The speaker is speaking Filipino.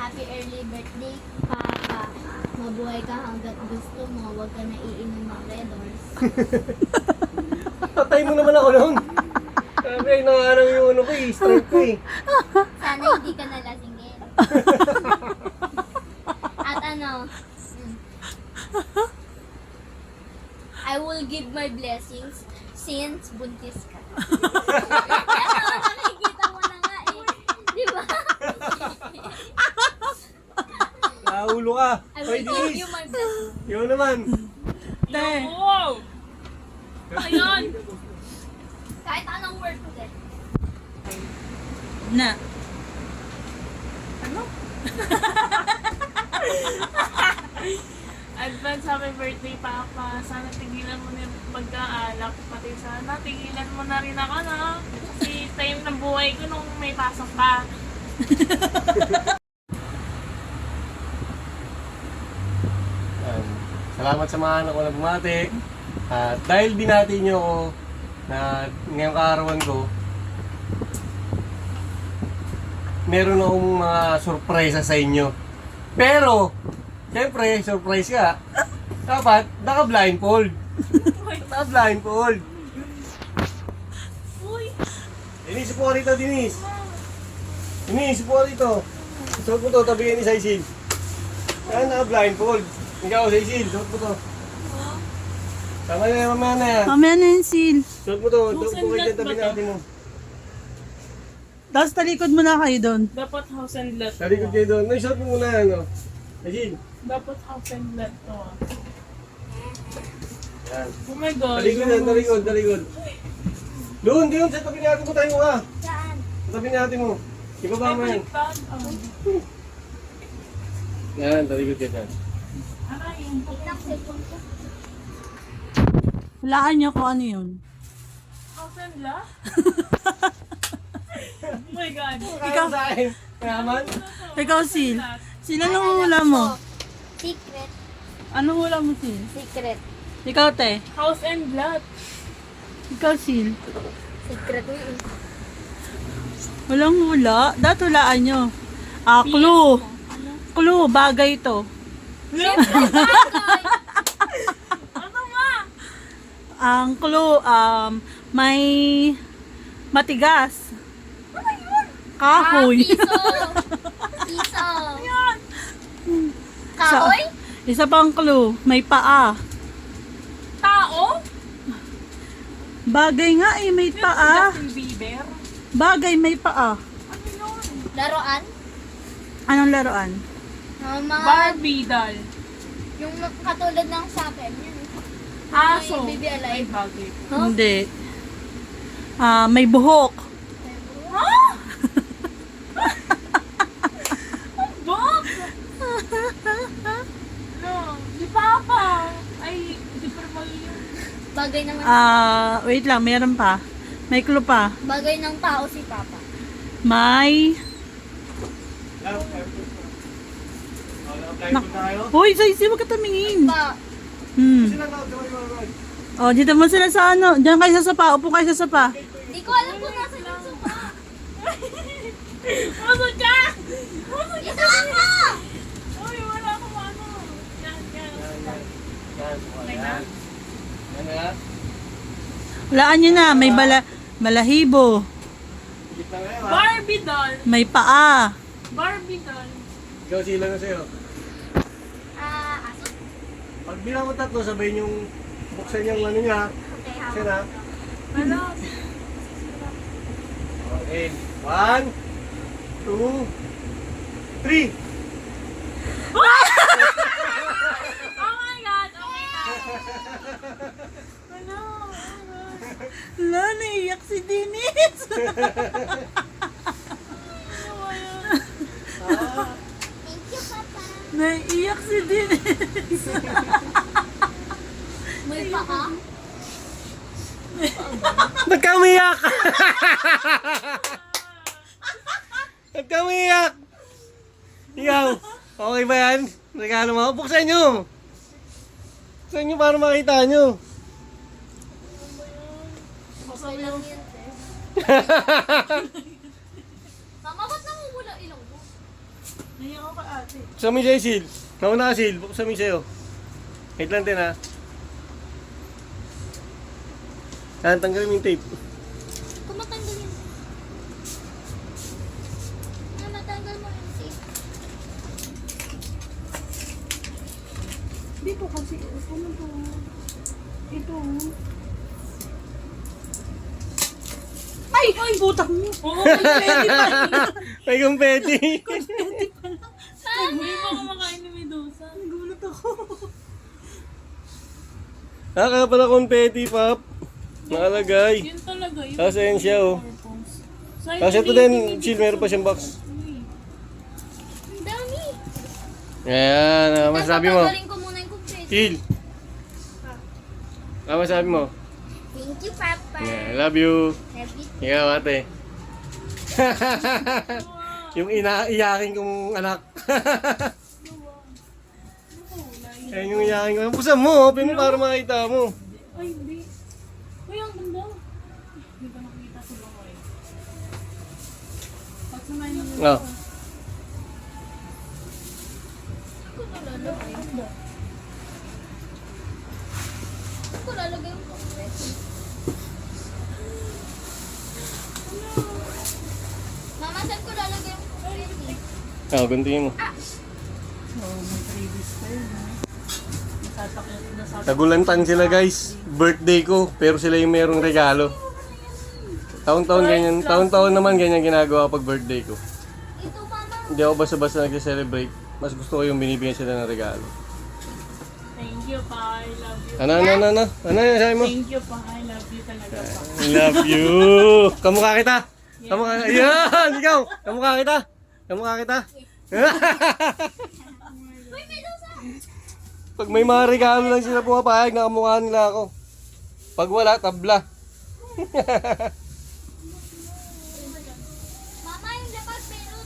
Happy early birthday, Papa. Mabuhay ka hanggat gusto mo. Huwag ka na iinom ng Red Horse. Patay mo naman ako noon. Sabi, nangarang yung ano ko eh, strike ko eh. Sana hindi ka nalasingin. At ano, I will give my blessings since buntis ka. Ano, nakikita mo na nga eh. Di ba? Naulo ka. I will give you my blessings. Yun naman. Te, Wow! Ayun! Kahit anong word ko din. na. Ano? Advance happy birthday, Papa. Sana tigilan mo na yung pagkaalak. Pati sana tigilan mo na rin ako, no? Kasi time ng buhay ko nung may pasok pa. Yan. Salamat sa mga anak ko na bumati. At dahil binati niyo ako na ngayong kaarawan ko, meron akong mga sorpresa sa inyo. Pero, siyempre, surprise ka. Dapat, naka-blindfold. Naka-blindfold. Uy! Denise, upo ka rito, Denise. Denise, upo ka rito. Suot mo to, tabihin ni Saisil. Yan, naka-blindfold. Ikaw, Saisil, suot mo to. Tama na yan, mamaya na yan. Mamaya na yung seal. Suot mo to, House and upo kayo lot dyan, tabi ba to? natin mo. Tapos talikod mo na kayo doon. Dapat house and lot. Talikod kayo doon. Ay, suot mo muna yan, no? Saisil. Dapat house and lot to. Yan. Oh my God. Talikod yan, talikod, talikod. Doon, doon, sa tabi natin mo tayo ka. Saan? Sa tabi natin mo. Ibaba mo yan. Baliktad. Yan, talikod ka dyan. Aray. Ilang cellphone ko? Hulaan niyo kung ano yun. House and lot? Oh my God. Ikaw sa akin. Yaman. Ikaw, seal. Seal, anong hula mo? Secret. Anong hula mo, seal? Secret. Ikaw, te. House and lot. Ikaw, seal. Secret. Walang hula. Dapat hulaan nyo. Ah, clue. Clue, bagay to. Ano ma? Ang clue, may matigas. Ano yun? Kahoy. Piso. Piso. Yan. Kahoy? Isa pang clue, may paa. Tao? Bagay nga eh, may paa. Justin Bieber? Bagay, may paa. Ano yun? Laruan? Anong laruan? Mga, Barbie doll. yung katulad ng sakin. Yun. Aso. May baby alive. Ay, bagay. Huh? Hindi. May buhok. Ha? Bok? No, di Papa. Ay, di Purple yun. Bagay naman. Wait lang, meron pa. May clue pa. Bagay ng tao si Papa. May... Hoy, Saisi, wag ka tumingin. Oh, dito mo sila sa ano. Diyan kayo sa sapa. Upo kayo sa sapa. Hindi ko alam kung nasa yung sopa. Masod ka! Masod ka! Ito ako! Uy, wala akong ano. Yan, yan. Yan. Yan. Walaan nyo na. May balahibo. Barbie doll. May paa. Barbie doll. Ikaw sila na sa'yo. Aso. Pag bilang mo tatlo, sabihin yung buksan yung ano niya. Okay, Kasi hawak. na. Ano? Okay. 1, 2, 3. Oh my God! Oh my God! Ano? Wala, naiyak si Denise. Thank you, Papa. Naiyak si Denise. May paka? Nagkamiyak! Nagkamiyak! Ikaw, okay ba yan? Regalo mo? Buksan nyo! Buksan nyo para makita nyo. Okay lang yan, sir. Mama, ba't namumula ilong mo? Naiyak ako kay ate. Buksan mo yung Cecil. Nauna ka, Sil. Buksan mo yung sa'yo. Wait lang din, ha. Tanggalin mo yung tape. Kung matanggal yun. Matanggal mo yung tape. Dito kasi, ano to? Ito. Ay! Ay! Butang mo! Oo, pwede pa. May kumpeti. Hindi pa kumakain ni Medusa. Nagulat ako. Kaya pala kumpeti, Pap. Nakalagay. Yun talaga. Yun Tapos ayan siya, oh. purpose. Tapos ito din, Sil, meron pa siyang box. Ang dami. Ayan, masasabi mo. Tatanggalin ko muna yung kumpleto. Sil. Masasabi mo. Thank you, Papa. Yeah, I love you. Happy. Ikaw, ate. Yung inaiyakin kong anak. Ayan yung iyakin ko. Pusan mo, open mo para makita mo. Ay, hindi. Uy, ang ganda. Hindi ko nakita sa bakoy. Pag sumay naman Oh. Ako nalalagay. Ako lalagay yung kumpleto. Mama, saan ko lalagay yung kumpleto? Guntingin mo. Oh, may previous pa yun, ha? Nasatak. Tagulantan sila, guys. Birthday ko, pero sila yung merong regalo. Taon-taon ganyan. Taon-taon naman ganyan ginagawa pag birthday ko. Ito, Mama. Hindi ako basta-basta nag-celebrate. Mas gusto ko yung binibigyan sila ng regalo. Thank you, pa. I love you. Ano yung sabi mo? Thank you, pa. I love you talaga, pa. I love you. Kamukha kita. Kamukha. Yan, ikaw. Kamukha kita. Kamukha kita. Uy, Medusa! Pag may mga regalo lang sila pumapayag, nakamukha nila ako. Pag wala, tabla. Mama, yung dapat meron